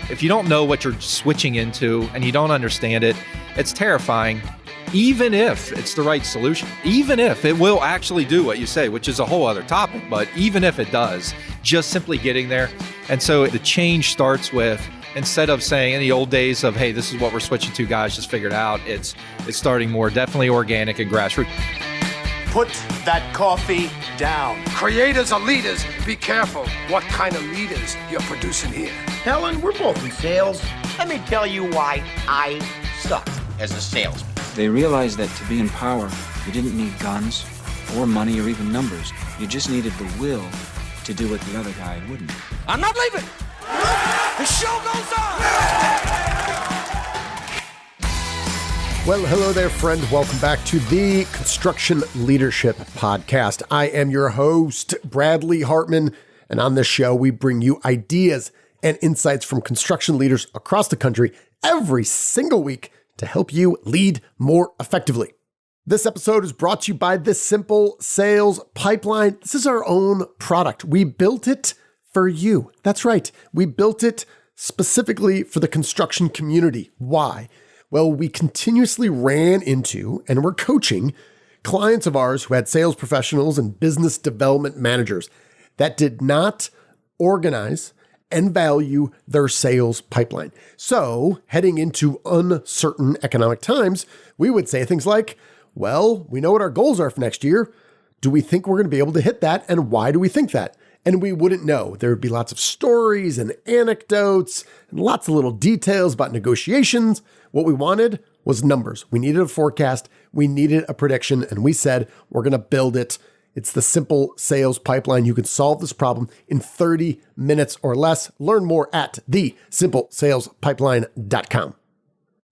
If you don't know what you're switching into and you don't understand it, it's terrifying. Even if it's the right solution, even if it will actually do what you say, which is a whole other topic, but even if it does, just simply getting there. And so the change starts with, instead of saying in the old days of, hey, this is what we're switching to, guys, just figure it out, it's starting more definitely organic and grassroots. Put that coffee down. Creators are leaders. Be careful what kind of leaders you're producing here. Helen, we're both in sales. Let me tell you why I sucked as a salesman. They realized that to be in power, you didn't need guns or money or even numbers. You just needed the will to do what the other guy wouldn't. I'm not leaving. The show goes on. Well, hello there, friend. Welcome back to the Construction Leadership Podcast. I am your host, Bradley Hartman, and on this show, we bring you ideas and insights from construction leaders across the country every single week to help you lead more effectively. This episode is brought to you by the Simple Sales Pipeline. This is our own product. We built it for you. That's right. We built it specifically for the construction community. Why? Well, we continuously ran into and were coaching clients of ours who had sales professionals and business development managers that did not organize and value their sales pipeline. So heading into uncertain economic times, we would say things like, well, we know what our goals are for next year. Do we think we're going to be able to hit that? And why do we think that? And we wouldn't know. There would be lots of stories and anecdotes and lots of little details about negotiations. What we wanted was numbers. We needed a forecast. We needed a prediction. And we said, we're going to build it. It's the Simple Sales Pipeline. You can solve this problem in 30 minutes or less. Learn more at thesimpleSalesPipeline.com.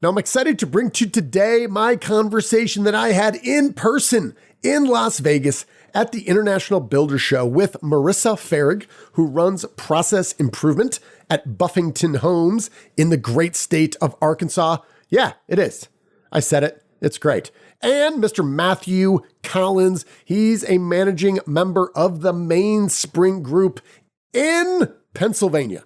Now, I'm excited to bring to you today my conversation that I had in person in Las Vegas at the International Builder Show with Marissa Fahrig, who runs process improvement at Buffington Homes in the great state of Arkansas. Yeah, it is. I said it. It's great. And Mr. Matthew Collins, he's a managing member of the Mainspring Group in Pennsylvania.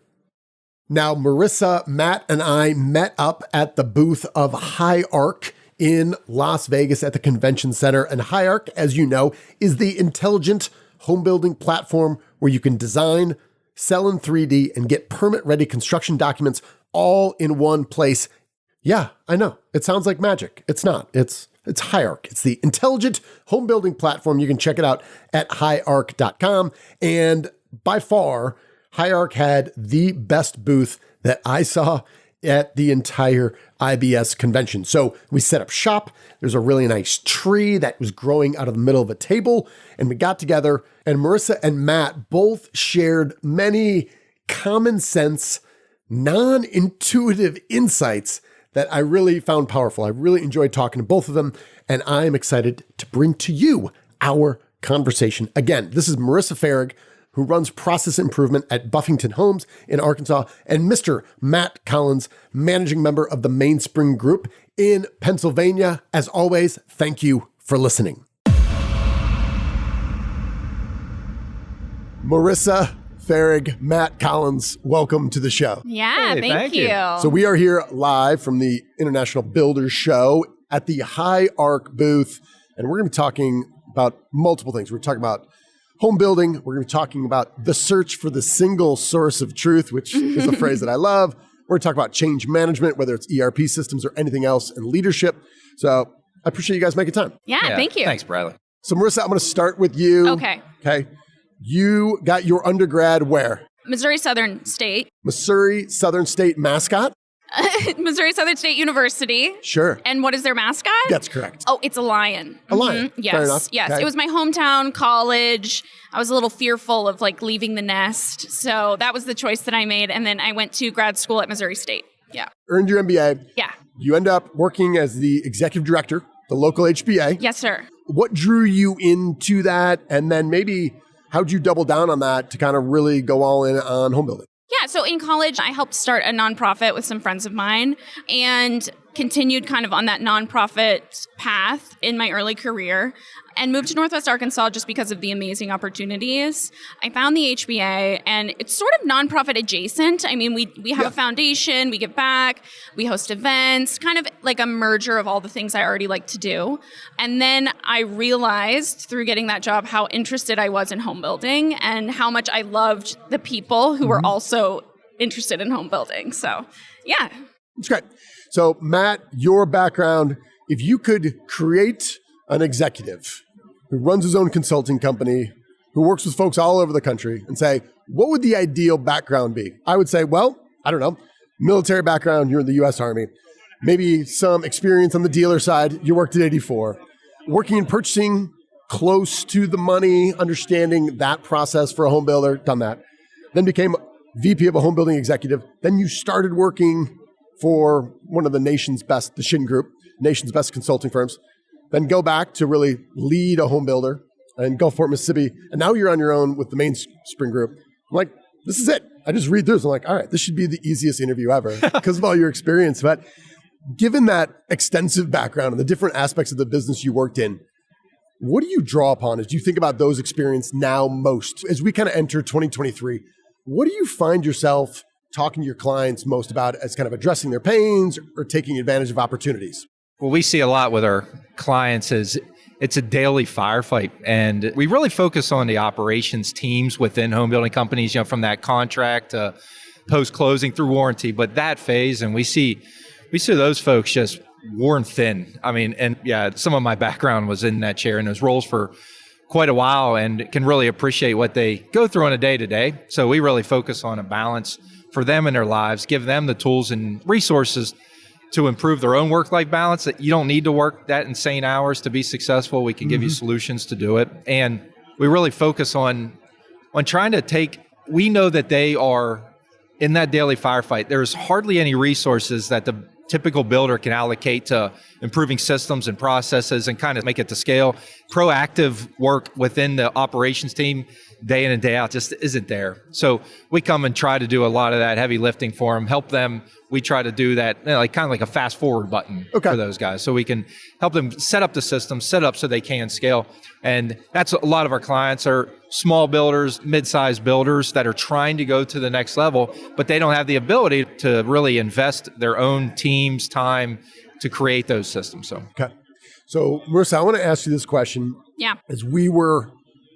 Now, Marissa, Matt, and I met up at the booth of Higharc in Las Vegas at the Convention Center. And Higharc, as you know, is the intelligent home building platform where you can design, sell in 3D, and get permit-ready construction documents all in one place. Yeah, I know. It sounds like magic. It's not. It's Higharc. It's the intelligent home building platform. You can check it out at higharc.com. And by far, Higharc had the best booth that I saw at the entire IBS convention. So we set up shop. There's a really nice tree that was growing out of the middle of a table. And we got together, and Marissa and Matt both shared many common sense, non-intuitive insights that I really found powerful. I really enjoyed talking to both of them, and I'm excited to bring to you our conversation. Again, this is Marissa Fahrig, who runs process improvement at Buffington Homes in Arkansas, and Mr. Matt Collins, managing member of the Mainspring Group in Pennsylvania. As always, thank you for listening. Marissa Fahrig, Matt Collins, welcome to the show. Yeah, Hey, thank you. So we are here live from the International Builders Show at the Higharc booth, and we're going to be talking about multiple things. We're talking about home building. We're going to be talking about the search for the single source of truth, which is a phrase that I love. We're going to talk about change management, whether it's ERP systems or anything else, and leadership. So I appreciate you guys making time. Yeah, thank you. Thanks, Bradley. So Marissa, I'm going to start with you. Okay. You got your undergrad where? Missouri Southern State. Missouri Southern State mascot? Missouri Southern State University. Sure. And what is their mascot? That's correct. Oh, it's a lion. A lion. Yes. Fair enough. Yes. Okay. It was my hometown college. I was a little fearful of leaving the nest. So that was the choice that I made. And then I went to grad school at Missouri State. Yeah. Earned your MBA. Yeah. You end up working as the executive director, the local HBA. Yes, sir. What drew you into that? And then maybe how'd you double down on that to kind of really go all in on home building? Yeah, so in college, I helped start a nonprofit with some friends of mine. And continued kind of on that nonprofit path in my early career and moved to Northwest Arkansas just because of the amazing opportunities. I found the HBA, and it's sort of nonprofit adjacent. I mean, we have a foundation, we give back, we host events, kind of like a merger of all the things I already like to do. And then I realized through getting that job how interested I was in home building and how much I loved the people who were also interested in home building. So, yeah. That's great. So, Matt, your background, if you could create an executive who runs his own consulting company, who works with folks all over the country, and say, what would the ideal background be? I would say, well, I don't know, military background, you're in the U.S. Army, maybe some experience on the dealer side, you worked at 84, working in purchasing, close to the money, understanding that process for a home builder, done that, then became VP of a home building executive, then you started working for one of the nation's best, the Shin Group, nation's best consulting firms, then go back to really lead a home builder in Gulfport, Mississippi, and now you're on your own with the Mainspring Group. I'm like, this is it. I just read through this. I'm like, all right, this should be the easiest interview ever because of all your experience. But given that extensive background and the different aspects of the business you worked in, what do you draw upon as you think about those experiences now most? As we kind of enter 2023, what do you find yourself talking to your clients most about as kind of addressing their pains or taking advantage of opportunities? What we see a lot with our clients is it's a daily firefight. And we really focus on the operations teams within home building companies, from that contract to post-closing through warranty. But that phase, and we see those folks just worn thin. I mean, and yeah, some of my background was in that chair in those roles for quite a while and can really appreciate what they go through on a day-to-day. So we really focus on a balance for them in their lives, give them the tools and resources to improve their own work-life balance, that you don't need to work that insane hours to be successful. We can give you solutions to do it. And we really focus on trying to we know that they are in that daily firefight. There's hardly any resources that the typical builder can allocate to improving systems and processes and kind of make it to scale. Proactive work within the operations team day in and day out just isn't there. So we come and try to do a lot of that heavy lifting for them, help them. We try to do that kind of like a fast forward button for those guys. So we can help them set up the system, set up so they can scale. And that's a lot of our clients are small builders, mid-sized builders that are trying to go to the next level, but they don't have the ability to really invest their own team's time to create those systems. So Marissa, I want to ask you this question. Yeah. As we were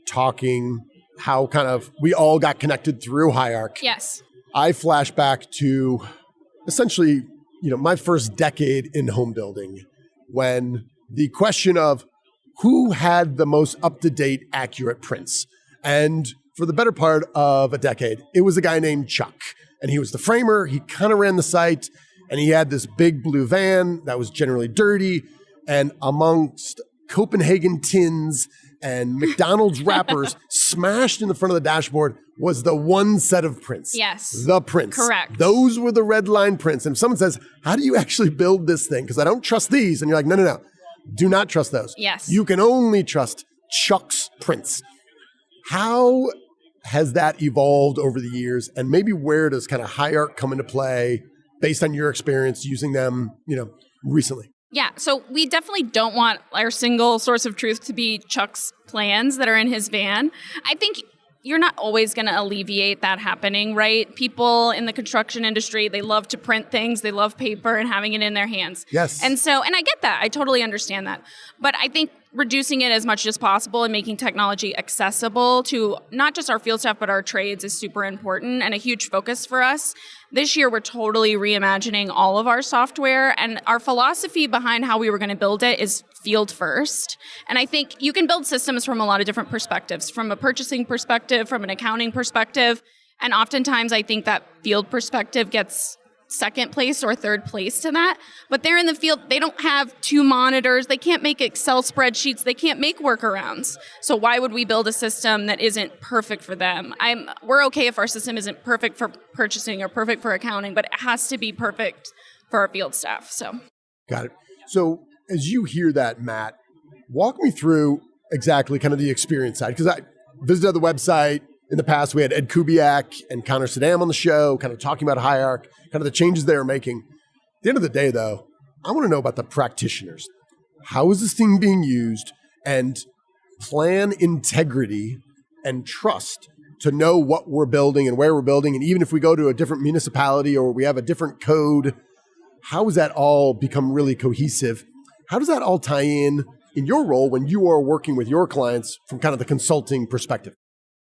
talking how kind of we all got connected through Higharc. Yes. I flash back to essentially, my first decade in home building when the question of who had the most up-to-date, accurate prints. And for the better part of a decade, it was a guy named Chuck. And he was the framer. He kind of ran the site. And he had this big blue van that was generally dirty. And amongst Copenhagen tins and McDonald's wrappers smashed in the front of the dashboard was the one set of prints. Yes. The prints. Correct. Those were the red line prints. And if someone says, how do you actually build this thing? Because I don't trust these. And you're like, no. Do not trust those. Yes. You can only trust Chuck's prints. How has that evolved over the years? And maybe where does kind of Higharc come into play based on your experience using them, recently? Yeah, so we definitely don't want our single source of truth to be Chuck's plans that are in his van. I think you're not always going to alleviate that happening, right? People in the construction industry, they love to print things. They love paper and having it in their hands. Yes. And I get that. I totally understand that. But I think reducing it as much as possible and making technology accessible to not just our field staff, but our trades is super important and a huge focus for us. This year, we're totally reimagining all of our software, and our philosophy behind how we were going to build it is field first. And I think you can build systems from a lot of different perspectives, from a purchasing perspective, from an accounting perspective. And oftentimes, I think that field perspective gets second place or third place to that. But they're in the field, they don't have 2 monitors, they can't make Excel spreadsheets, they can't make workarounds. So why would we build a system that isn't perfect for them? We're okay if our system isn't perfect for purchasing or perfect for accounting, but it has to be perfect for our field staff. So Got it. So as you hear that, Matt, walk me through exactly kind of the experience side, because I visited the website. In the past, we had Ed Kubiak and Connor Saddam on the show, kind of talking about Higharc, kind of the changes they were making. At the end of the day, though, I want to know about the practitioners. How is this thing being used, and plan integrity and trust to know what we're building and where we're building. And even if we go to a different municipality or we have a different code, how does that all become really cohesive? How does that all tie in your role when you are working with your clients from kind of the consulting perspective?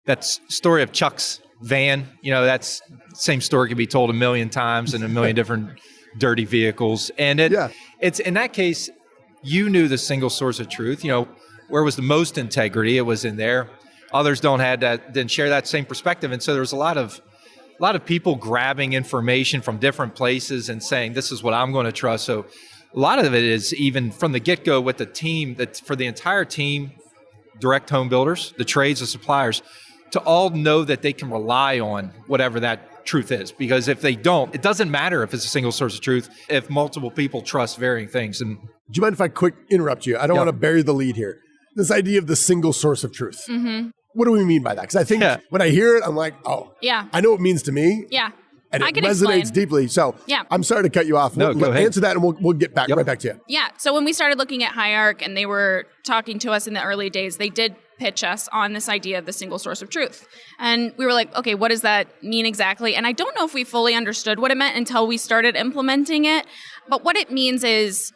That story of Chuck's van, that's same story can be told a million times in a million different dirty vehicles. And it's in that case, you knew the single source of truth, where was the most integrity, it was in there. Others didn't share that same perspective. And so there was a lot of people grabbing information from different places and saying, this is what I'm going to trust. So a lot of it is even from the get-go with the team, that for the entire team, direct home builders, the trades, the suppliers, to all know that they can rely on whatever that truth is. Because if they don't, it doesn't matter if it's a single source of truth, if multiple people trust varying things. And do you mind if I quick interrupt you? I don't want to bury the lead here. This idea of the single source of truth. Mm-hmm. What do we mean by that? Because I think when I hear it, I'm like, I know what it means to me. Yeah. And it I can resonates explain. Deeply. So I'm sorry to cut you off. No, go ahead. Answer that and we'll get back right back to you. Yeah. So when we started looking at Higharc and they were talking to us in the early days, they did pitch us on this idea of the single source of truth. And we were like, okay, what does that mean exactly? And I don't know if we fully understood what it meant until we started implementing it. But what it means is,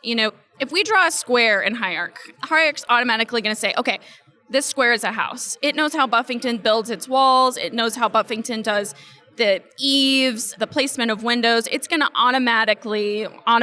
if we draw a square in Higharc's automatically going to say, okay, this square is a house. It knows how Buffington builds its walls. It knows how Buffington does the eaves, the placement of windows. It's going to automatically kind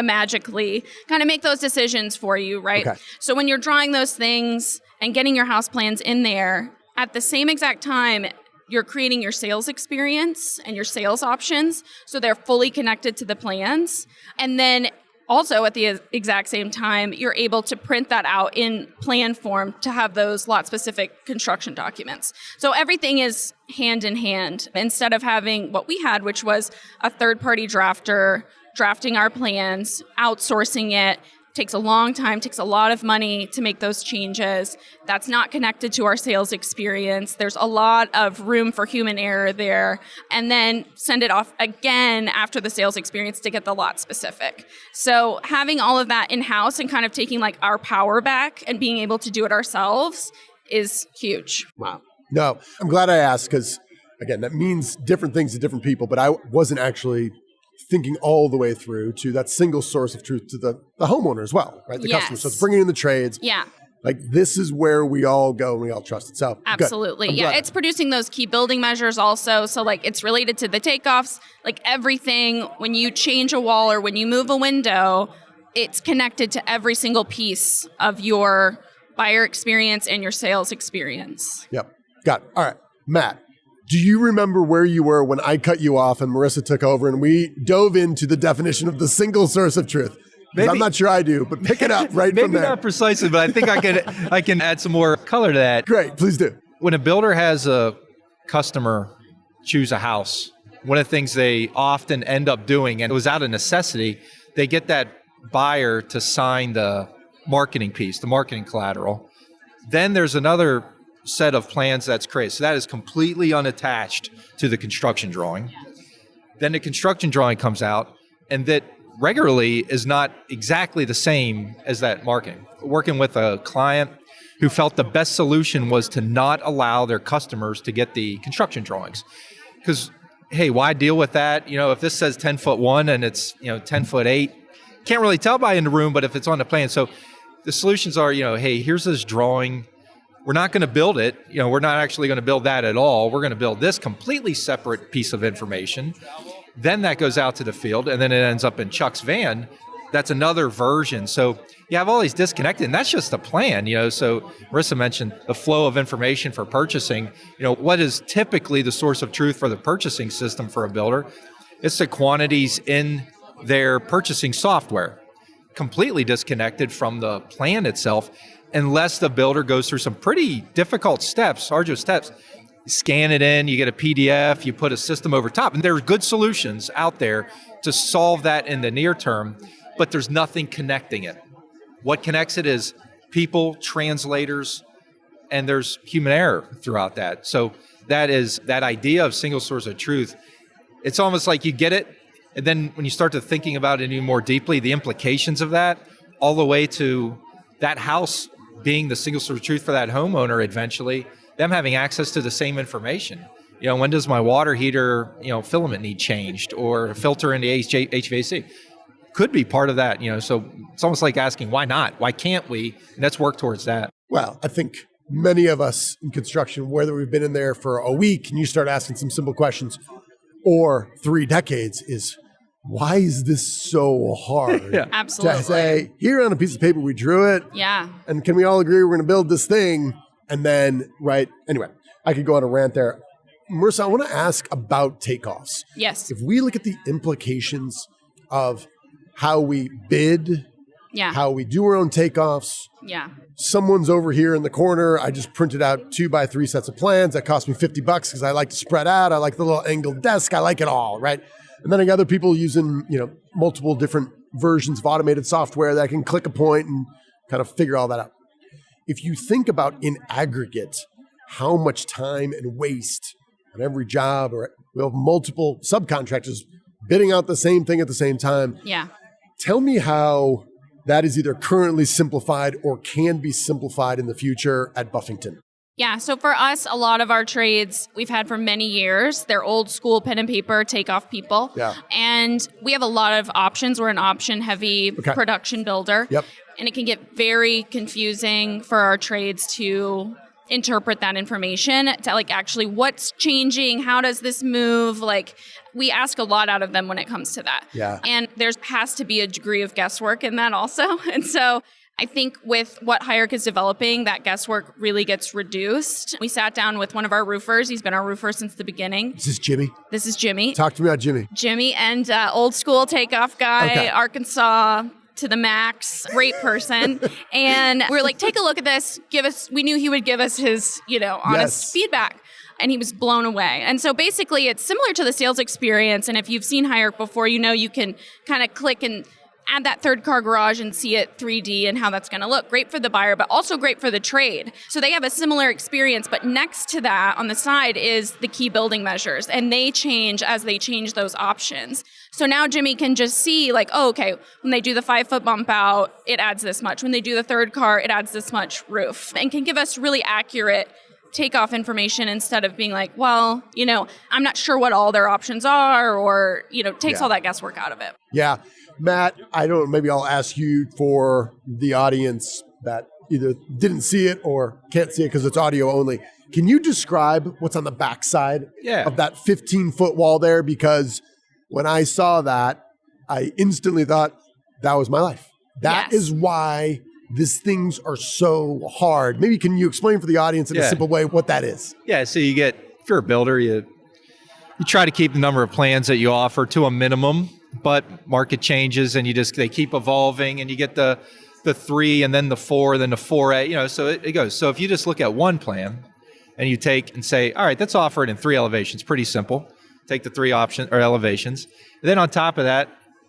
of make those decisions for you, right? Okay. So when you're drawing those things and getting your house plans in there, at the same exact time, you're creating your sales experience and your sales options so they're fully connected to the plans. And then also, at the exact same time, you're able to print that out in plan form to have those lot-specific construction documents. So everything is hand in hand. Instead of having what we had, which was a third-party drafter drafting our plans, outsourcing it, takes a long time, takes a lot of money to make those changes. That's not connected to our sales experience. There's a lot of room for human error there. And then send it off again after the sales experience to get the lot specific. So having all of that in-house and kind of taking like our power back and being able to do it ourselves is huge. Wow. No, I'm glad I asked because, again, that means different things to different people, but I wasn't actually thinking all the way through to that single source of truth to the homeowner as well, right? The customer. So it's bringing in the trades. Yeah. Like this is where we all go and we all trust it. So absolutely. Yeah. It's producing those key building measures also. So like it's related to the takeoffs, like everything. When you change a wall or when you move a window, it's connected to every single piece of your buyer experience and your sales experience. Yep. Got it. All right. Matt, do you remember where you were when I cut you off and Marissa took over and we dove into the definition of the single source of truth? I'm not sure I do, but pick it up right from there. Maybe not precisely, but I think I can add some more color to that. Great, please do. When a builder has a customer choose a house, one of the things they often end up doing, and it was out of necessity, they get that buyer to sign the marketing piece, the marketing collateral. Then there's another set of plans that's created. So that is completely unattached to the construction drawing. Then the construction drawing comes out, and that regularly is not exactly the same as that marketing. Working with a client who felt the best solution was to not allow their customers to get the construction drawings. Because, hey, why deal with that? If this says 10'1" and it's 10'8", can't really tell by in the room, but if it's on the plan. So the solutions are, hey, here's this drawing. We're not going to build it. We're not actually going to build that at all. We're going to build this completely separate piece of information. Then that goes out to the field, and then it ends up in Chuck's van. That's another version. So you have all these disconnected, and that's just a plan. So Marissa mentioned the flow of information for purchasing. What is typically the source of truth for the purchasing system for a builder? It's the quantities in their purchasing software, completely disconnected from the plan itself. Unless the builder goes through some pretty difficult steps, arduous steps, scan it in, you get a PDF, you put a system over top. And there are good solutions out there to solve that in the near term, but there's nothing connecting it. What connects it is people, translators, and there's human error throughout that. So that is that idea of single source of truth. It's almost like you get it And then when you start to thinking about it even more deeply, the implications of that, all the way to that house being the single source of truth for that homeowner eventually, them having access to the same information. When does my water heater, filament need changed, or a filter in the HVAC? Could be part of that, so it's almost like asking, why not? Why can't we? And let's work towards that. Well, I think many of us in construction, whether we've been in there for a week and you start asking some simple questions, or 3 decades, is why is this so hard? Yeah. Absolutely. To say, here on a piece of paper, we drew it. Yeah. And can we all agree we're going to build this thing? And then, right. Anyway, I could go on a rant there. Marissa, I want to ask about takeoffs. Yes. If we look at the implications of how we bid, Yeah. how we do our own takeoffs, Yeah. someone's over here in the corner. I just printed out 2x3 sets of plans. That cost me $50 because I like to spread out. I like the little angled desk. I like it all, right? And then I got other people using, multiple different versions of automated software that can click a point and kind of figure all that out. If you think about in aggregate, how much time and waste on every job, or we have multiple subcontractors bidding out the same thing at the same time. Yeah. Tell me how that is either currently simplified or can be simplified in the future at Buffington. Yeah, so for us, a lot of our trades we've had for many years. They're old school pen and paper takeoff people. Yeah. And we have a lot of options. We're an option heavy production builder. Yep. And it can get very confusing for our trades to interpret that information, to actually what's changing, how does this move? We ask a lot out of them when it comes to that. Yeah. And there has to be a degree of guesswork in that also. And so I think with what Higharc is developing, that guesswork really gets reduced. We sat down with one of our roofers. He's been our roofer since the beginning. This is Jimmy. This is Jimmy. Talk to me about Jimmy. Jimmy, and old school takeoff guy, Okay. Arkansas to the max, great person. And we were like, take a look at this. We knew he would give us his, honest feedback. And he was blown away. And so basically it's similar to the sales experience. And if you've seen Higharc before, you can kind of click and add that third car garage and see it 3D and how that's going to look. Great for the buyer, but also great for the trade. So they have a similar experience, but next to that on the side is the key building measures, and they change as they change those options. So now Jimmy can just see when they do the 5-foot bump out, it adds this much. When they do the third car, it adds this much roof, and can give us really accurate takeoff information instead of being I'm not sure what all their options are, or, takes all that guesswork out of it. Yeah. Matt, maybe I'll ask you for the audience that either didn't see it or can't see it because it's audio only. Can you describe what's on the backside of that 15-foot wall there? Because when I saw that, I instantly thought that was my life. That is why these things are so hard. Maybe can you explain for the audience in a simple way what that is? Yeah, so if you're a builder, you try to keep the number of plans that you offer to a minimum, but market changes and they keep evolving, and you get the 3 and then the 4, then the 4A, so it goes. So if you just look at one plan and you take and say, all right, let's offer it in 3 elevations, pretty simple. Take the 3 options or elevations. And then on top of that,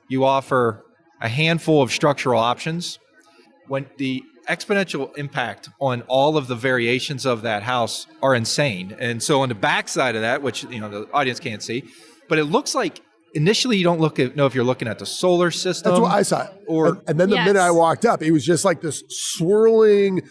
you offer a handful of structural options. When the exponential impact on all of the variations of that house are insane. And so on the backside of that, which the audience can't see, but it looks like initially you don't know if you're looking at the solar system. That's what I saw. And then the minute I walked up, it was just like this swirling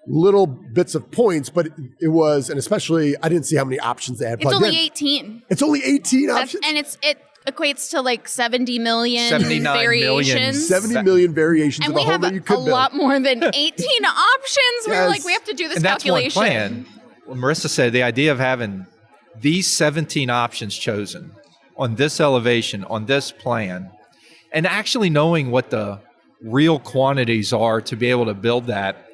little bits of points, but it was, and especially I didn't see how many options they had plugged in. It's only 18. It's only 18 options? And it equates to 70 million 79 variations. million. 70 million variations And of a we home have that you could a build. lot more than 18 options. We were like, we have to do this and that's calculation. one plan. Well, Marissa said the idea of having these 17 options chosen on this elevation, on this plan, and actually knowing what the real quantities are to be able to build that.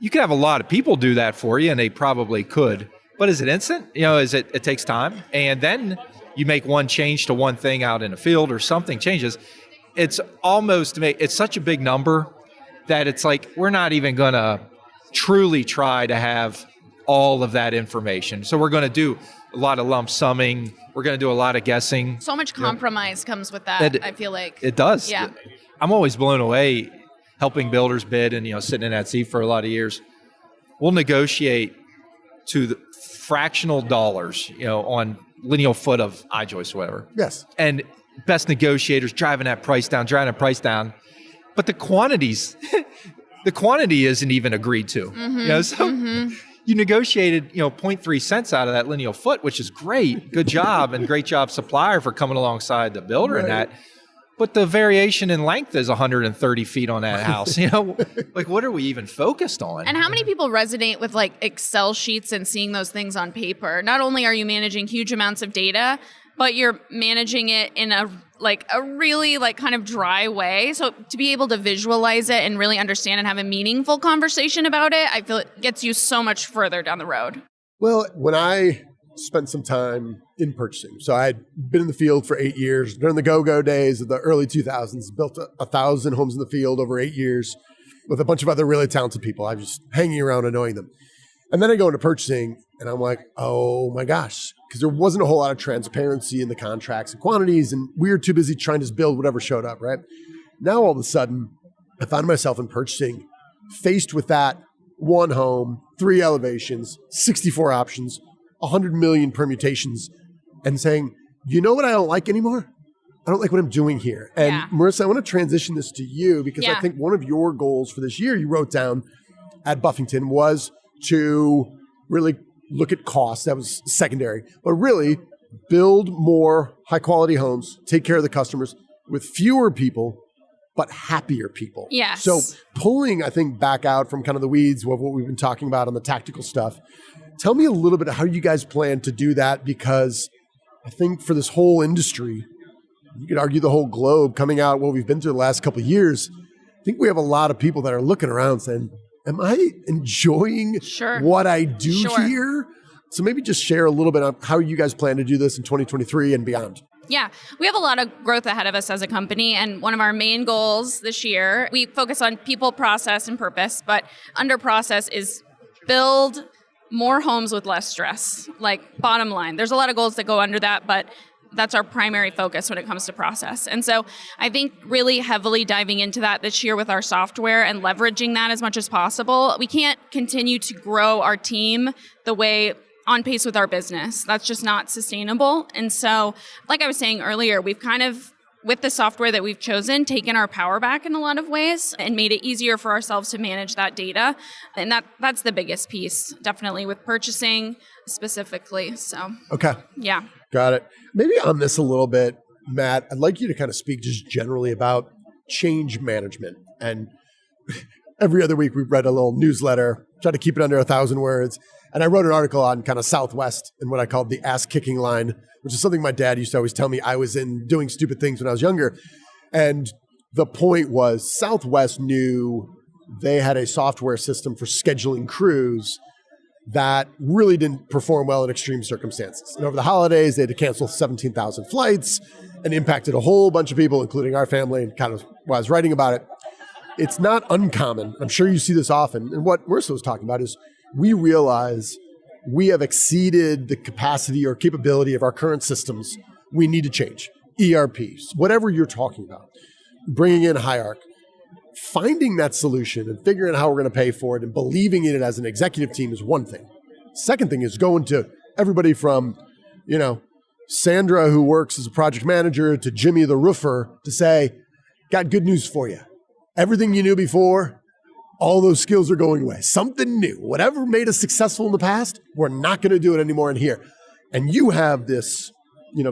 You could have a lot of people do that for you, and they probably could. But is it instant? It takes time. And then you make one change to one thing out in a field or something changes. It's such a big number that it's like we're not even going to truly try to have all of that information. So we're going to do a lot of lump summing. We're going to do a lot of guessing. So much compromise comes with that, I feel like. It does. Yeah. I'm always blown away helping builders bid and, sitting in that seat for a lot of years. We'll negotiate to the fractional dollars, on lineal foot of I-joist or whatever. Yes. And best negotiators driving that price down. But the quantities, the quantity isn't even agreed to. You negotiated, 0.3 cents out of that lineal foot, which is great. Good job, and great job, supplier, for coming alongside the builder in that. But the variation in length is 130 feet on that house. Like, what are we even focused on? And how many people resonate with like Excel sheets and seeing those things on paper? Not only are you managing huge amounts of data, but you're managing it in a really kind of dry way. So to be able to visualize it and really understand and have a meaningful conversation about it, I feel it gets you so much further down the road. Well, when I spent some time in purchasing, so I had been in the field for 8 years during the go-go days of the early 2000s, built 1,000 homes in the field over 8 years with a bunch of other really talented people. I was just hanging around annoying them. And then I go into purchasing and I'm like, oh my gosh, because there wasn't a whole lot of transparency in the contracts and quantities, and we were too busy trying to just build whatever showed up, right? Now, all of a sudden, I found myself in purchasing faced with that one home, 3 elevations, 64 options, 100 million permutations, and saying, you know what I don't like anymore? I don't like what I'm doing here. And Marissa, I want to transition this to you because I think one of your goals for this year you wrote down at Buffington was to really look at costs. That was secondary, but really build more high quality homes, take care of the customers with fewer people, but happier people. Yes. So pulling, I think, back out from kind of the weeds of what we've been talking about on the tactical stuff, tell me a little bit of how you guys plan to do that, because I think for this whole industry, you could argue the whole globe coming out what we've been through the last couple of years, I think we have a lot of people that are looking around saying, am I enjoying what I do here? So maybe just share a little bit on how you guys plan to do this in 2023 and beyond. Yeah, we have a lot of growth ahead of us as a company, and one of our main goals this year, we focus on people, process, and purpose, but under process is build more homes with less stress, like bottom line. There's a lot of goals that go under that, but that's our primary focus when it comes to process. And so I think really heavily diving into that this year with our software and leveraging that as much as possible. We can't continue to grow our team the way on pace with our business. That's just not sustainable. And so, like I was saying earlier, we've kind of, with the software that we've chosen, taken our power back in a lot of ways and made it easier for ourselves to manage that data. And that's the biggest piece, definitely with purchasing specifically. So, okay. Yeah. Got it. Maybe on this a little bit, Matt, I'd like you to kind of speak just generally about change management. And every other week we've read a little newsletter, try to keep it under 1,000 words. And I wrote an article on kind of Southwest and what I called the ass-kicking line, which is something my dad used to always tell me I was in doing stupid things when I was younger. And the point was Southwest knew they had a software system for scheduling crews that really didn't perform well in extreme circumstances. And over the holidays, they had to cancel 17,000 flights and impacted a whole bunch of people, including our family, and kind of while I was writing about it. It's not uncommon. I'm sure you see this often. And what Marissa was talking about is we realize we have exceeded the capacity or capability of our current systems. We need to change. ERPs, whatever you're talking about, bringing in Higharc, finding that solution and figuring out how we're going to pay for it and believing in it as an executive team is one thing. Second thing is going to everybody from, Sandra, who works as a project manager, to Jimmy the roofer, to say, got good news for you. Everything you knew before, all those skills are going away. Something new. Whatever made us successful in the past, we're not going to do it anymore in here. And you have this,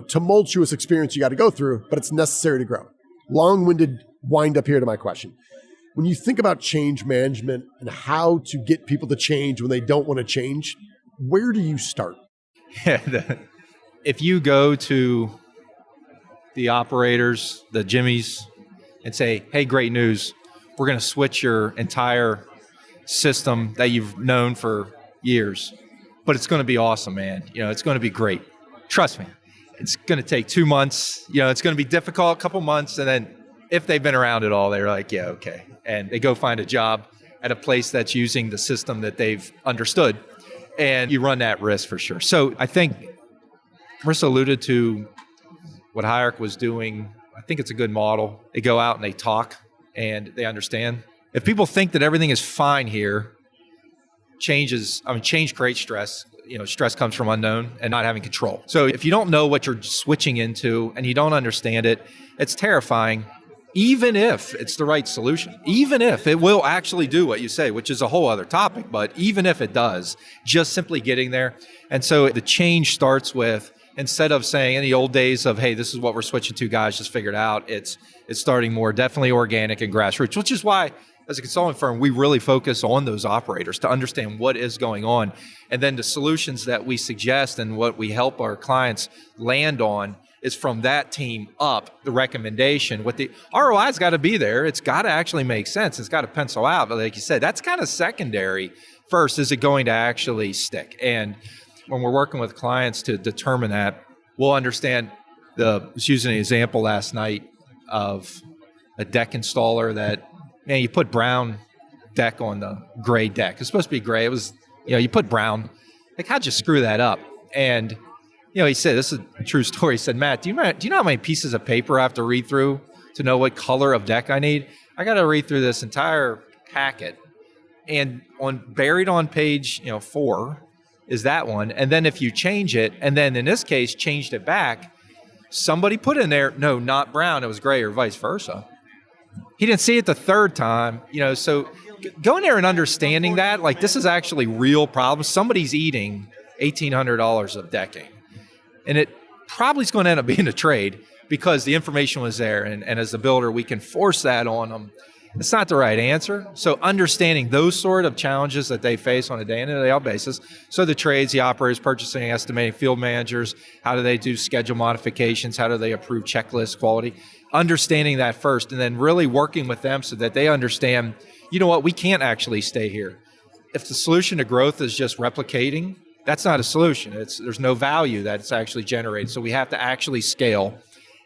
tumultuous experience you got to go through, but it's necessary to grow. Long-winded wind up here to my question. When you think about change management and how to get people to change when they don't want to change, where do you start? If you go to the operators, the Jimmys, and say, hey, great news, we're going to switch your entire system that you've known for years, but it's going to be awesome, man. It's going to be great. Trust me. It's going to take 2 months. It's going to be difficult, a couple months, and then if they've been around it all, they're like, yeah, okay. And they go find a job at a place that's using the system that they've understood. And you run that risk for sure. So I think Marissa alluded to what Higharc was doing. I think it's a good model. They go out and they talk and they understand. If people think that everything is fine here, change creates stress. stress comes from unknown and not having control. So if you don't know what you're switching into and you don't understand it, it's terrifying. Even if it's the right solution, even if it will actually do what you say, which is a whole other topic, but even if it does, just simply getting there. And so the change starts with, instead of saying in the old days of, hey, this is what we're switching to, guys, just figure it out, it's starting more definitely organic and grassroots, which is why as a consulting firm, we really focus on those operators to understand what is going on. And then the solutions that we suggest and what we help our clients land on is from that team up, the recommendation. What the ROI's got to be there. It's got to actually make sense. It's got to pencil out. But like you said, that's kind of secondary. First, is it going to actually stick? And when we're working with clients to determine that, we'll understand I was using an example last night of a deck installer that, man, you put brown deck on the gray deck. It's supposed to be gray. It was, you put brown. Like, how'd you screw that up? And he said, this is a true story. He said, Matt, do you know how many pieces of paper I have to read through to know what color of deck I need? I got to read through this entire packet. And buried on page 4 is that one. And then if you change it, and then in this case, changed it back, somebody put in there, no, not brown, it was gray, or vice versa. He didn't see it the third time, so going there and understanding that, like, this is actually real problem. Somebody's eating $1,800 of decking. And it probably is going to end up being a trade because the information was there. And as a builder, we can force that on them. It's not the right answer. So understanding those sort of challenges that they face on a day-in-and-day-out basis. So the trades, the operators, purchasing, estimating, field managers, how do they do schedule modifications? How do they approve checklist quality? Understanding that first, and then really working with them so that they understand, we can't actually stay here. If the solution to growth is just replicating, that's not a solution. There's no value that it's actually generated. So we have to actually scale.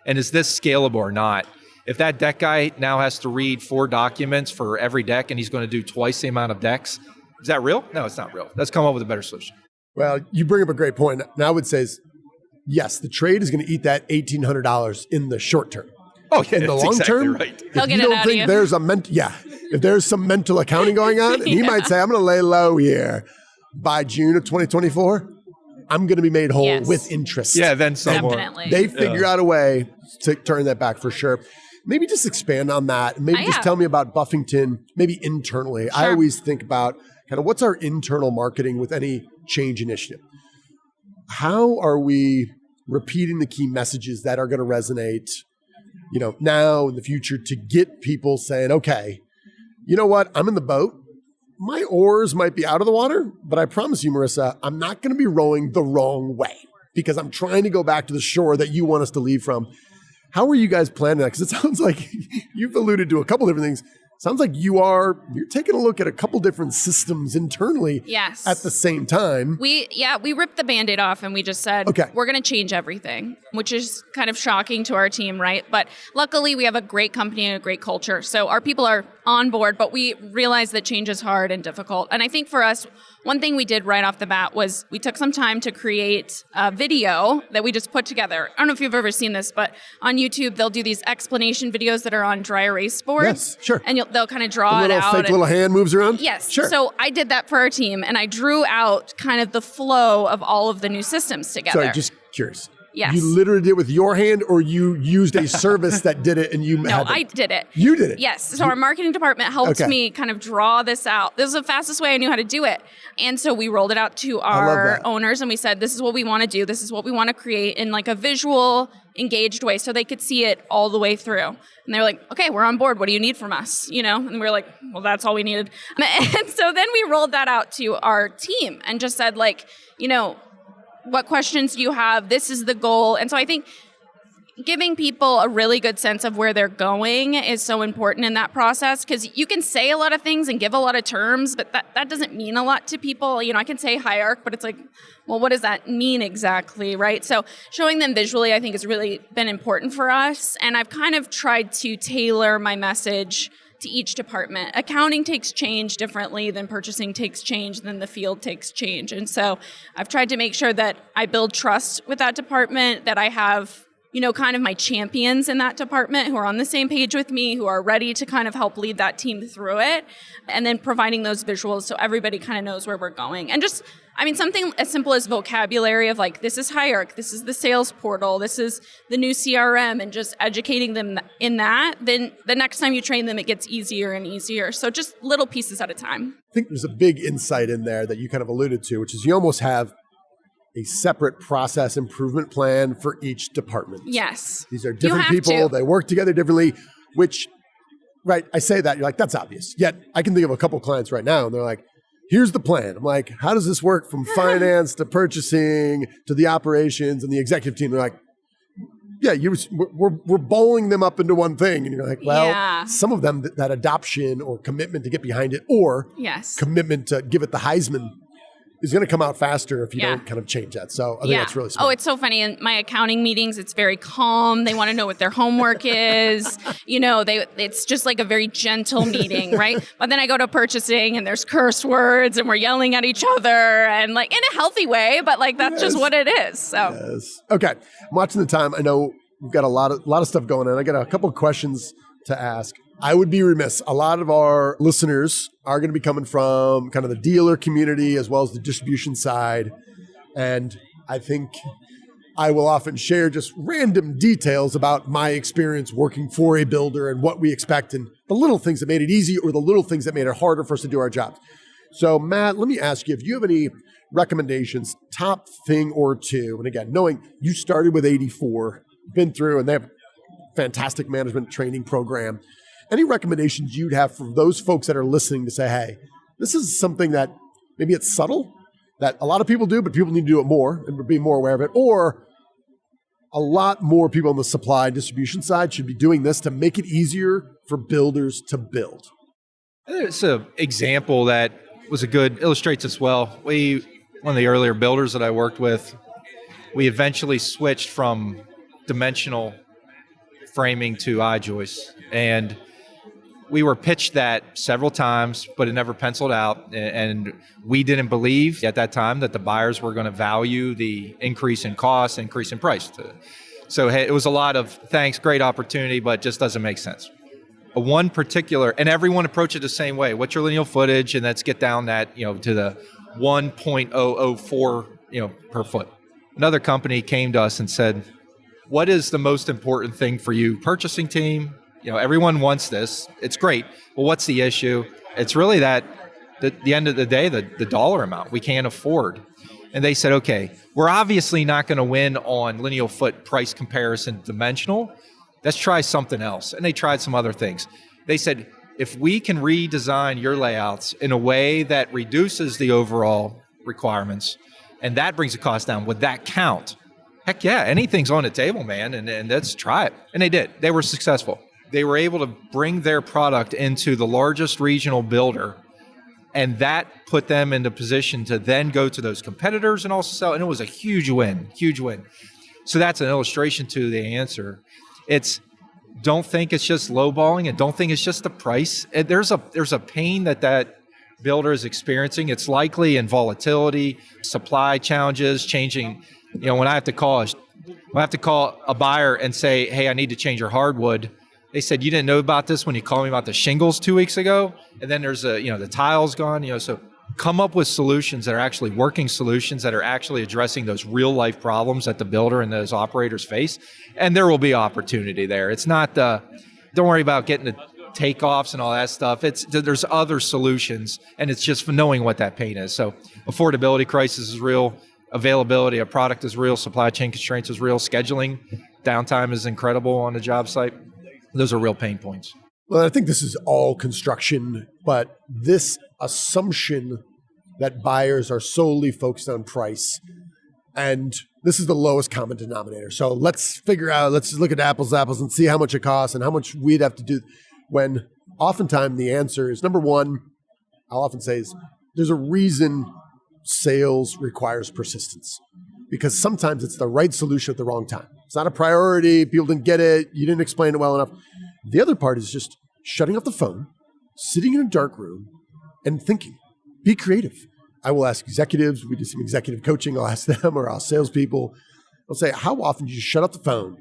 And is this scalable or not? If that deck guy now has to read 4 documents for every deck and he's going to do twice the amount of decks, is that real? No, it's not real. Let's come up with a better solution. Well, you bring up a great point. And I would say, yes, the trade is going to eat that $1,800 in the short term. Oh, yeah, in the long term, right. He'll get it out of you. There's if there's some mental accounting going on, and he might say, I'm going to lay low here. By June of 2024, I'm going to be made whole with interest. Yeah, then some more. Definitely. They figure out a way to turn that back for sure. Maybe just expand on that. And maybe just tell me about Buffington, maybe internally. Sure. I always think about kind of what's our internal marketing with any change initiative. How are we repeating the key messages that are going to resonate, now in the future to get people saying, okay, you know what? I'm in the boat. My oars might be out of the water, but I promise you, Marissa, I'm not going to be rowing the wrong way because I'm trying to go back to the shore that you want us to leave from. How are you guys planning that? Because it sounds like you've alluded to a couple different things. Sounds like you're taking a look at a couple different systems internally at the same time. We ripped the Band-Aid off and we just said, we're going to change everything, which is kind of shocking to our team, right? But luckily we have a great company and a great culture. So our people are on board, but we realize that change is hard and difficult. And I think for us, one thing we did right off the bat was we took some time to create a video that we just put together. I don't know if you've ever seen this, but on YouTube, they'll do these explanation videos that are on dry erase boards. Yes, sure. And they'll kind of draw it out. Little hand moves around? Yes. Sure. So I did that for our team, and I drew out kind of the flow of all of the new systems together. Sorry, just curious. Yes. You literally did it with your hand, or you used a service that did it and you No, I did it. You did it? Yes. So our marketing department helped me kind of draw this out. This is the fastest way I knew how to do it. And so we rolled it out to our owners and we said, this is what we want to do. This is what we want to create in like a visual, engaged way so they could see it all the way through. And they were like, okay, we're on board. What do you need from us? And we were like, well, that's all we needed. And so then we rolled that out to our team and just said what questions do you have? This is the goal. And so I think giving people a really good sense of where they're going is so important in that process because you can say a lot of things and give a lot of terms, but that doesn't mean a lot to people. I can say Higharc, but it's like, well, what does that mean exactly, right? So showing them visually, I think, has really been important for us. And I've kind of tried to tailor my message to each department. Accounting takes change differently than purchasing takes change, than the field takes change. And so I've tried to make sure that I build trust with that department, that I have, kind of my champions in that department who are on the same page with me, who are ready to kind of help lead that team through it, and then providing those visuals so everybody kind of knows where we're going. And just, I mean, something as simple as vocabulary of like, this is Higharc, this is the sales portal, this is the new CRM, and just educating them in that, then the next time you train them, it gets easier and easier. So just little pieces at a time. I think there's a big insight in there that you kind of alluded to, which is you almost have a separate process improvement plan for each department. Yes. These are different people. They work together differently, which, right, I say that, you're like, that's obvious. Yet I can think of a couple clients right now, and they're like, here's the plan. I'm like, how does this work from finance to purchasing to the operations and the executive team? They're like, yeah, we're bowling them up into one thing. And you're like, well, some of them, that adoption or commitment to get behind it, or commitment to give it the Heisman, is going to come out faster if you don't kind of change that. So I think that's really smart. Oh, it's so funny. In my accounting meetings, it's very calm. They want to know what their homework is. It's just like a very gentle meeting, right? But then I go to purchasing and there's curse words and we're yelling at each other, and like in a healthy way, but like that's just what it is. So Okay. I'm watching the time. I know we've got a lot of stuff going on. I got a couple of questions to ask. I would be remiss. A lot of our listeners are going to be coming from kind of the dealer community as well as the distribution side. And I think I will often share just random details about my experience working for a builder and what we expect and the little things that made it easy or the little things that made it harder for us to do our jobs. So Matt, let me ask you if you have any recommendations, top thing or two. And again, knowing you started with 84, been through, and they have a fantastic management training program. Any recommendations you'd have for those folks that are listening to say, hey, this is something that maybe it's subtle, that a lot of people do, but people need to do it more and be more aware of it, or a lot more people on the supply and distribution side should be doing this to make it easier for builders to build? It's an example that was illustrates this well. One of the earlier builders that I worked with, we eventually switched from dimensional framing to I-joists, and we were pitched that several times, but it never penciled out. And we didn't believe at that time that the buyers were going to value the increase in cost, increase in price. So it was a lot of thanks, great opportunity, but just doesn't make sense. One particular, and everyone approached it the same way. What's your lineal footage? And let's get down that, to the 1.004, per foot. Another company came to us and said, what is the most important thing for you, purchasing team? Everyone wants this. It's great. Well, what's the issue? It's really that at the end of the day, the dollar amount we can't afford. And they said, okay, we're obviously not going to win on lineal foot price comparison dimensional. Let's try something else. And they tried some other things. They said, if we can redesign your layouts in a way that reduces the overall requirements and that brings the cost down, would that count? Heck yeah, anything's on the table, man, and let's try it. And they did. They were successful. They were able to bring their product into the largest regional builder, and that put them in the position to then go to those competitors and also sell. And it was a huge win. So that's an illustration to the answer. Don't think it's just lowballing, and don't think it's just the price. There's a pain that builder is experiencing. It's likely in volatility, supply challenges, changing. When I have to call a buyer and say, hey, I need to change your hardwood. They said, you didn't know about this when you called me about the shingles 2 weeks ago. And then there's the tiles gone, so come up with solutions that are actually working solutions that are actually addressing those real life problems that the builder and those operators face. And there will be opportunity there. It's not don't worry about getting the takeoffs and all that stuff. There's other solutions, and it's just knowing what that pain is. So affordability crisis is real. Availability of product is real. Supply chain constraints is real. Scheduling downtime is incredible on a job site. Those are real pain points. Well, I think this is all construction, but this assumption that buyers are solely focused on price, and this is the lowest common denominator. So let's look at apples and see how much it costs and how much we'd have to do, when oftentimes the answer is, number one, I'll often say is there's a reason sales requires persistence, because sometimes it's the right solution at the wrong time. It's not a priority. People didn't get it. You didn't explain it well enough. The other part is just shutting off the phone, sitting in a dark room, and thinking. Be creative. I will ask executives. We do some executive coaching. I'll ask them, or I'll salespeople. I'll say, how often do you shut off the phone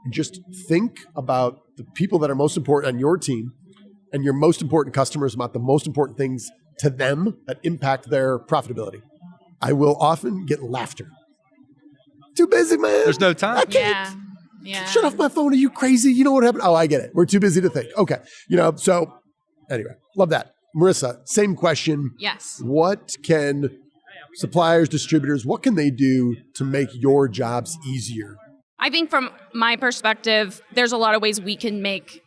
and just think about the people that are most important on your team and your most important customers, about the most important things to them that impact their profitability? I will often get laughter. Too busy, man. There's no time. I can't. Yeah. Shut off my phone. Are you crazy? You know what happened? Oh, I get it. We're too busy to think. Okay. So anyway, love that. Marissa, same question. Yes. What can suppliers, distributors, what can they do to make your jobs easier? I think from my perspective, there's a lot of ways we can make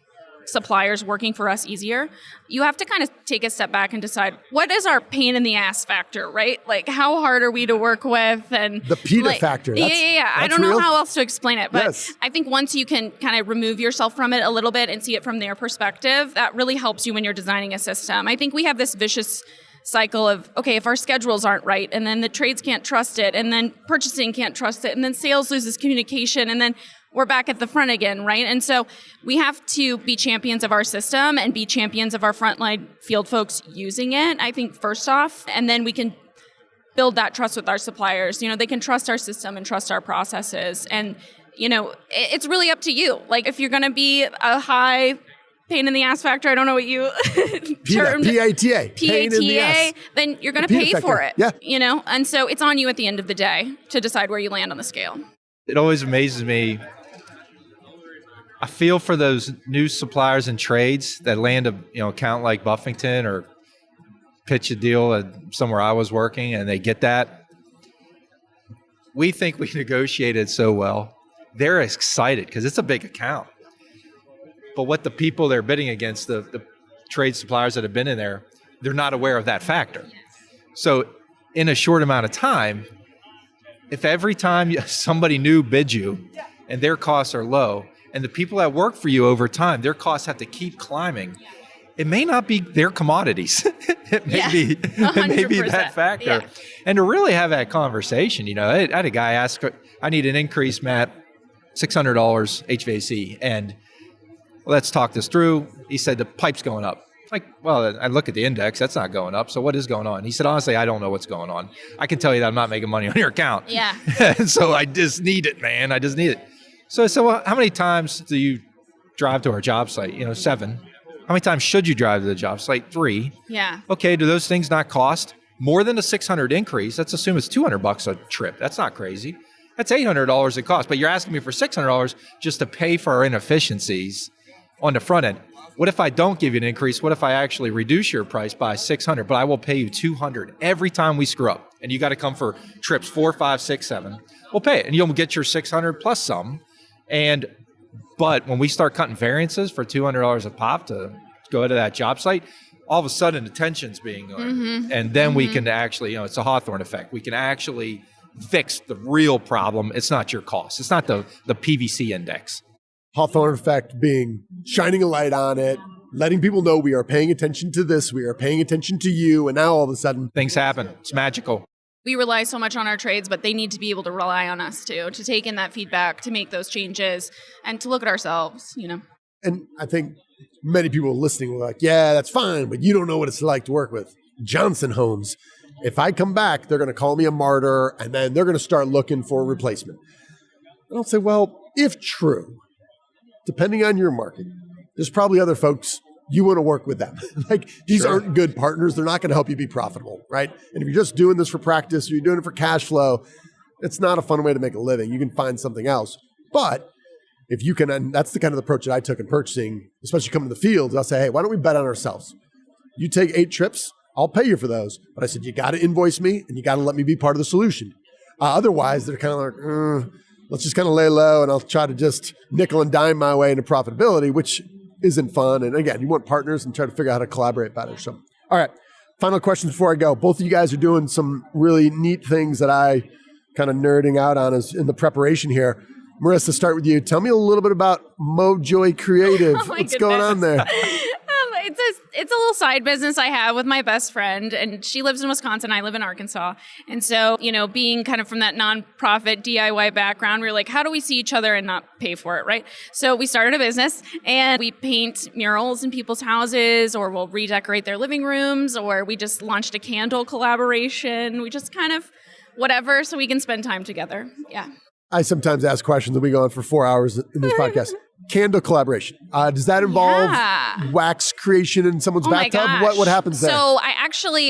suppliers working for us easier. You have to kind of take a step back and decide, what is our pain in the ass factor, right? Like, how hard are we to work with? And the PETA factor. Yeah. I don't know how else to explain it, but yes. I think once you can kind of remove yourself from it a little bit and see it from their perspective, that really helps you when you're designing a system. I think we have this vicious cycle of, okay, if our schedules aren't right, and then the trades can't trust it, and then purchasing can't trust it, and then sales loses communication, and then we're back at the front again, right? And so we have to be champions of our system and be champions of our frontline field folks using it, I think, first off, and then we can build that trust with our suppliers. They can trust our system and trust our processes. And, it's really up to you. Like, if you're going to be a high pain in the ass factor, I don't know what you termed. PATA. Pain in the ass. Then you're going to pay factor. for it. Yeah. And so it's on you at the end of the day to decide where you land on the scale. It always amazes me. I feel for those new suppliers and trades that land a account like Buffington or pitch a deal at somewhere I was working and they get that. We think we negotiated so well. They're excited because it's a big account. But what the people they're bidding against, the trade suppliers that have been in there, they're not aware of that factor. So in a short amount of time, if every time somebody new bids you and their costs are low, and the people that work for you over time, their costs have to keep climbing, it may not be their commodities. It may be that factor. Yeah. And to really have that conversation, I had a guy ask, I need an increase, Matt, $600 HVAC. And let's talk this through. He said, the pipe's going up. Like, well, I look at the index, that's not going up. So what is going on? He said, honestly, I don't know what's going on. I can tell you that I'm not making money on your account. Yeah. And so I just need it, man. I just need it. So I said, well, how many times do you drive to our job site? 7. How many times should you drive to the job site? 3. Yeah. Okay, do those things not cost more than a $600 increase? Let's assume it's $200 a trip. That's not crazy. That's $800 it costs. But you're asking me for $600 just to pay for our inefficiencies on the front end. What if I don't give you an increase? What if I actually reduce your price by $600, but I will pay you $200 every time we screw up? And you got to come for trips 4, 5, 6, 7. We'll pay it, and you'll get your $600 plus some. But when we start cutting variances for $200 a pop to go to that job site, all of a sudden the tension's being learned. And then we can actually, it's a Hawthorne effect. We can actually fix the real problem. It's not your cost. It's not the PVC index. Hawthorne effect being shining a light on it, letting people know we are paying attention to this, we are paying attention to you, and now all of a sudden things happen. It's magical. We rely so much on our trades, but they need to be able to rely on us too, to take in that feedback, to make those changes, and to look at ourselves, And I think many people listening were like, yeah, that's fine, but you don't know what it's like to work with Johnson Homes. If I come back, they're going to call me a martyr, and then they're going to start looking for a replacement. And I'll say, well, if true, depending on your market, there's probably other folks you want to work with them. Like, these aren't good partners. They're not going to help you be profitable, right? And if you're just doing this for practice or you're doing it for cash flow, it's not a fun way to make a living. You can find something else. But if you can, and that's the kind of approach that I took in purchasing, especially coming to the field, I'll say, hey, why don't we bet on ourselves? You take 8 trips, I'll pay you for those. But I said, you got to invoice me and you got to let me be part of the solution. Otherwise, they're kind of like, let's just kind of lay low and I'll try to just nickel and dime my way into profitability, which isn't fun. And again, you want partners and try to figure out how to collaborate better. So, all right, final questions before I go. Both of you guys are doing some really neat things that I kind of nerding out on is in the preparation here. Marissa, start with you. Tell me a little bit about Mojoy Creative. What's going on there? It's a little side business I have with my best friend, and she lives in Wisconsin. I live in Arkansas. And so, being kind of from that nonprofit DIY background, we were like, how do we see each other and not pay for it, right? So we started a business, and we paint murals in people's houses, or we'll redecorate their living rooms, or we just launched a candle collaboration. We just kind of whatever, so we can spend time together. Yeah. I sometimes ask questions and we go on for 4 hours in this podcast. candle collaboration. Does that involve Yeah. wax creation in someone's Oh my bathtub? gosh. What happens there? So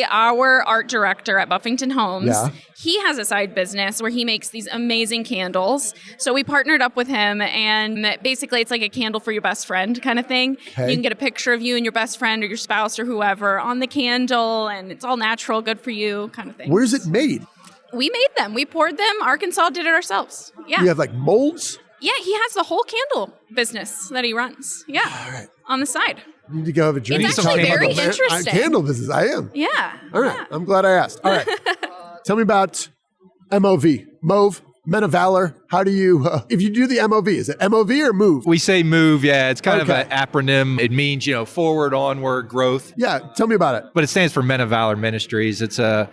our art director at Buffington Homes, Yeah. he has a side business where he makes these amazing candles. So we partnered up with him, and basically it's like a candle for your best friend kind of thing. Okay. You can get a picture of you and your best friend or your spouse or whoever on the candle, and it's all natural, good for you kind of thing. Where's it made? We made them. We poured them. Arkansas did it ourselves. Yeah. You have like molds? Yeah, he has the whole candle business that he runs. Yeah. All right. On the side. You need to go have a drink. It's and actually talk about very the interesting. candle business. I am. Yeah. All right. Yeah. I'm glad I asked. All right. Tell me about MOV. Mauve, Men of Valor. How do you, if you do the MOV, is it MOV or move? We say move, yeah. It's kind of Okay. an acronym. It means, forward, onward, growth. Yeah. Tell me about it. But it stands for Men of Valor Ministries. It's a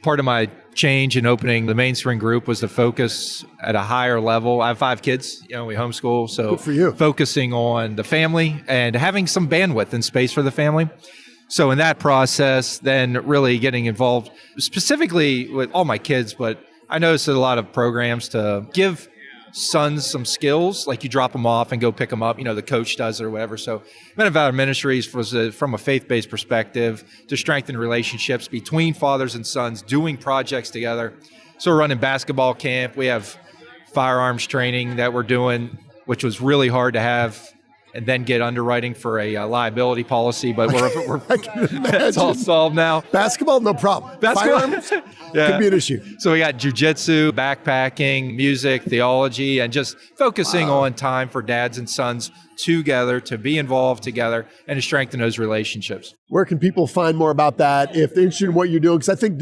part of my change in opening the Mainspring Group was to focus at a higher level. I have 5 kids, we homeschool. So Good for you. Focusing on the family and having some bandwidth and space for the family. So in that process, then really getting involved specifically with all my kids, but I noticed that a lot of programs to give sons some skills, like you drop them off and go pick them up, the coach does it or whatever. So Men of Valor Ministries was from a faith-based perspective to strengthen relationships between fathers and sons, doing projects together. So we're running basketball camp. We have firearms training that we're doing, which was really hard to have and then get underwriting for a liability policy, but we're it's all solved now. Basketball, no problem. Basketball? Firearms Yeah. could be an issue. So we got jujitsu, backpacking, music, theology, and just focusing on time for dads and sons together to be involved together and to strengthen those relationships. Where can people find more about that if they're interested in what you're doing? Because I think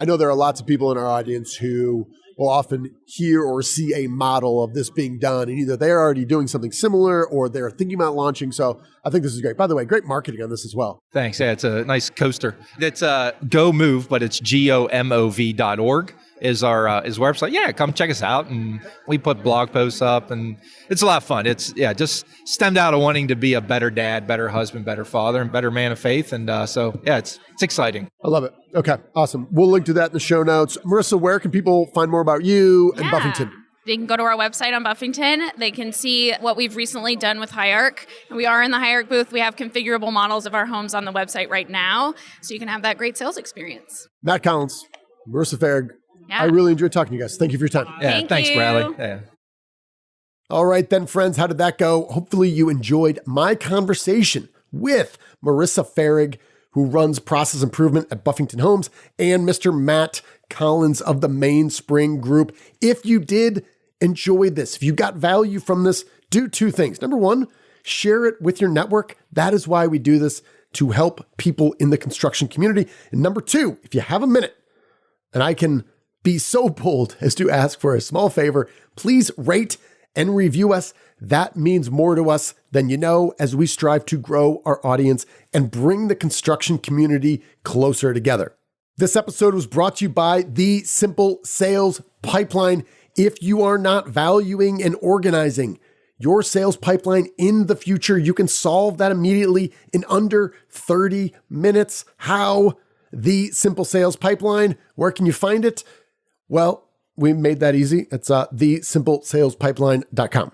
I know there are lots of people in our audience who will often hear or see a model of this being done, and either they're already doing something similar or they're thinking about launching. So I think this is great. By the way, great marketing on this as well. Thanks. Yeah, it's a nice coaster. It's Go Move, but it's GOMOV.org is our is website. Yeah, come check us out, and we put blog posts up, and it's a lot of fun. It's just stemmed out of wanting to be a better dad, better husband, better father, and better man of faith, and it's exciting. I love it. Okay, awesome. We'll link to that in the show notes. Marissa, where can people find more about you and Buffington? They can go to our website on Buffington. They can see what we've recently done with Higharc. And we are in the Higharc booth. We have configurable models of our homes on the website right now, so you can have that great sales experience. Matt Collins, Marissa Fahrig. Yeah. I really enjoyed talking to you guys. Thank you for your time. Yeah, thanks, you. Bradley. Yeah. All right, then, friends, how did that go? Hopefully you enjoyed my conversation with Marissa Fahrig, who runs process improvement at Buffington Homes, and Mr. Matt Collins of the Mainspring Group. If you did enjoy this, if you got value from this, do 2 things. Number 1, share it with your network. That is why we do this, to help people in the construction community. And number 2, if you have a minute, and I can be so bold as to ask for a small favor, please rate and review us. That means more to us than you know, as we strive to grow our audience and bring the construction community closer together. This episode was brought to you by the Simple Sales Pipeline. If you are not valuing and organizing your sales pipeline in the future, you can solve that immediately in under 30 minutes. How? The Simple Sales Pipeline. Where can you find it? Well, we made that easy. It's thesimplesalespipeline.com.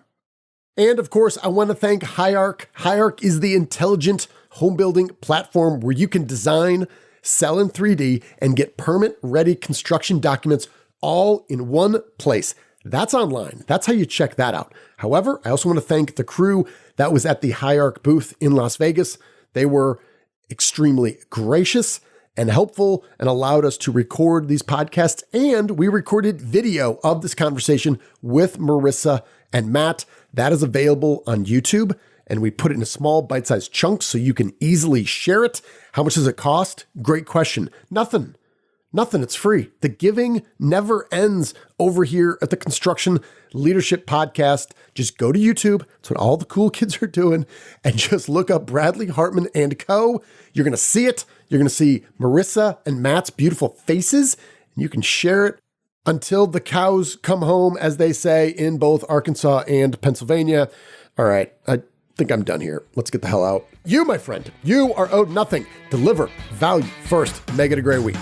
And of course, I want to thank Higharc. Higharc is the intelligent home building platform where you can design, sell in 3D, and get permit-ready construction documents all in one place. That's online. That's how you check that out. However, I also want to thank the crew that was at the Higharc booth in Las Vegas. They were extremely gracious and helpful and allowed us to record these podcasts. And we recorded video of this conversation with Marissa and Matt. That is available on YouTube, and we put it in a small bite-sized chunks so you can easily share it. How much does it cost? Great question. Nothing. It's free. The giving never ends over here at the Construction Leadership Podcast. Just go to YouTube. That's what all the cool kids are doing. And just look up Bradley Hartman and Co. You're going to see it. You're going to see Marissa and Matt's beautiful faces, and you can share it until the cows come home, as they say in both Arkansas and Pennsylvania. All right, I think I'm done here. Let's get the hell out. You, my friend, you are owed nothing. Deliver value first. Make it a great week.